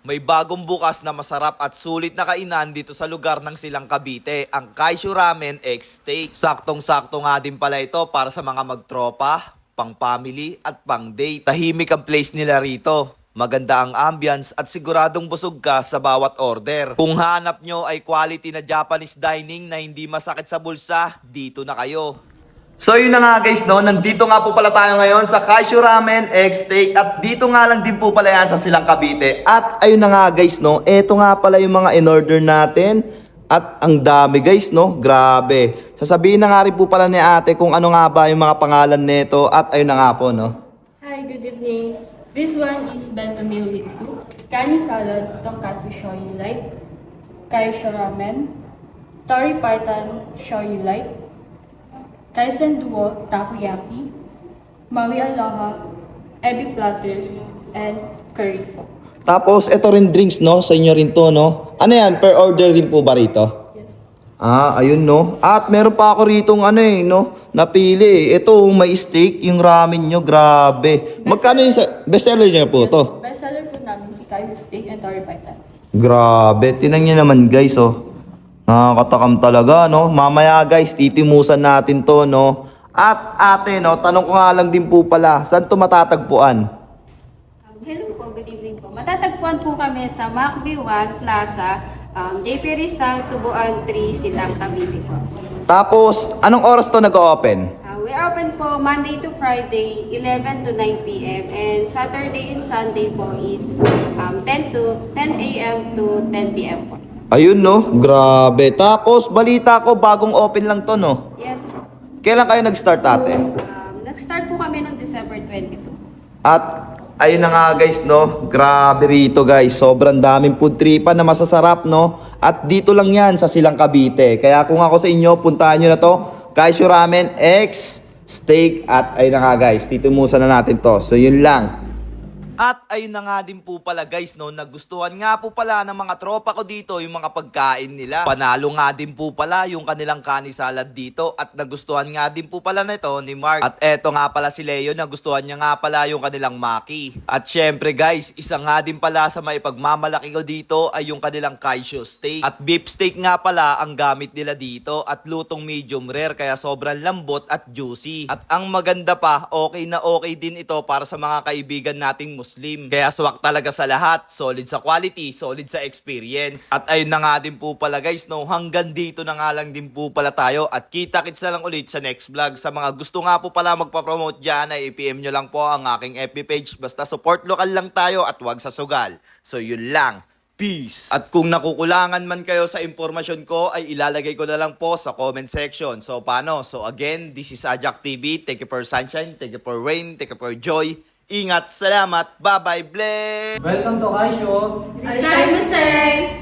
May bagong bukas na masarap at sulit na kainan dito sa lugar ng Silang Cavite, ang Kaisho Ramen X Steak. Saktong-sakto nga din pala ito para sa mga magtropa, pang-family at pang-date. Tahimik ang place nila rito. Maganda ang ambience at siguradong busog ka sa bawat order. Kung hanap nyo ay quality na Japanese dining na hindi masakit sa bulsa, dito na kayo. So yun na nga guys, no? Nandito nga po pala tayo ngayon sa Kaisho Ramen X Steak at dito nga lang din po pala yan sa Silang Cavite. At ayun na nga guys, no? Eto nga pala yung mga in-order natin at ang dami guys, no? Grabe. Sasabihin na nga rin po pala ni ate kung ano nga ba yung mga pangalan nito at ayun na nga po, no? Hi, good evening. This one is bento meal with soup, kani salad, tonkatsu shoyu light, kaisho ramen, tori python shoyu light, kaisen duo takoyaki, maui aloha, ebi platter, and curry. Tapos ito rin drinks, no? Sa inyo rin to, no? Ano yan? Per order din po ba rito? Yes. Ayun no. At meron pa ako rito ano no, napili. Ito, may steak, yung ramen nyo, grabe. Magkano yung bestseller nyo po to? Bestseller po namin si kaisho steak and tori python. Grabe, tinan nyo naman guys, oh. Nakakatakam talaga, no? Mamaya guys, titimusan natin to, no? At ate, no, tanong ko nga lang din po pala, saan to matatagpuan? Hello po, good evening po. Matatagpuan po kami sa Macby 1 Plaza, JP Rizal, Tubuan 3, Silang Cavite po. Tapos, anong oras to nag-open? We open po Monday to Friday, 11 to 9 p.m. And Saturday and Sunday po is 10 a.m. to 10 p.m. po. Ayun, no? Grabe. Tapos, balita ko, bagong open lang to, no? Yes. Kailan kayo nag-start, ate? Nag-start po kami noong December 22. At ayun na nga guys, no? Grabe rito guys. Sobrang daming food tripan na masasarap, no? At dito lang yan sa Silang Cavite. Kaya kung ako sa inyo, puntahan nyo na to. Kaisho Ramen X Steak. At ayun na nga guys, titumusan na natin to. So yun lang. At ayun na nga din po pala guys, no, nagustuhan nga po pala ng mga tropa ko dito yung mga pagkain nila. Panalo nga din po pala yung kanilang kani salad dito at nagustuhan nga din po pala nito ni Mark. At eto nga pala si Leo, nagustuhan niya nga pala yung kanilang maki. At syempre guys, isa nga din pala sa maipagmamalaki ko dito ay yung kanilang Kaisho steak. At beef steak nga pala ang gamit nila dito at lutong medium rare kaya sobrang lambot at juicy. At ang maganda pa, okay na okay din ito para sa mga kaibigan nating Muslim. Kaya swak talaga sa lahat. Solid sa quality, solid sa experience. At ayun na nga din po pala guys, no, hanggang dito na nga lang din po pala tayo. At kita-kits na lang ulit sa next vlog. Sa mga gusto nga po pala magpa-promote dyan, ay i-PM nyo lang po ang aking FB page. Basta support local lang tayo at wag sa sugal. So yun lang. Peace! At kung nakukulangan man kayo sa impormasyon ko, ay ilalagay ko na lang po sa comment section. So paano? So again, this is Ajak TV. Thank you for sunshine, thank you for rain, thank you for joy. Ingat, salamat, bye-bye, bless! Welcome to Kaisho. Arigatou gozaimasu!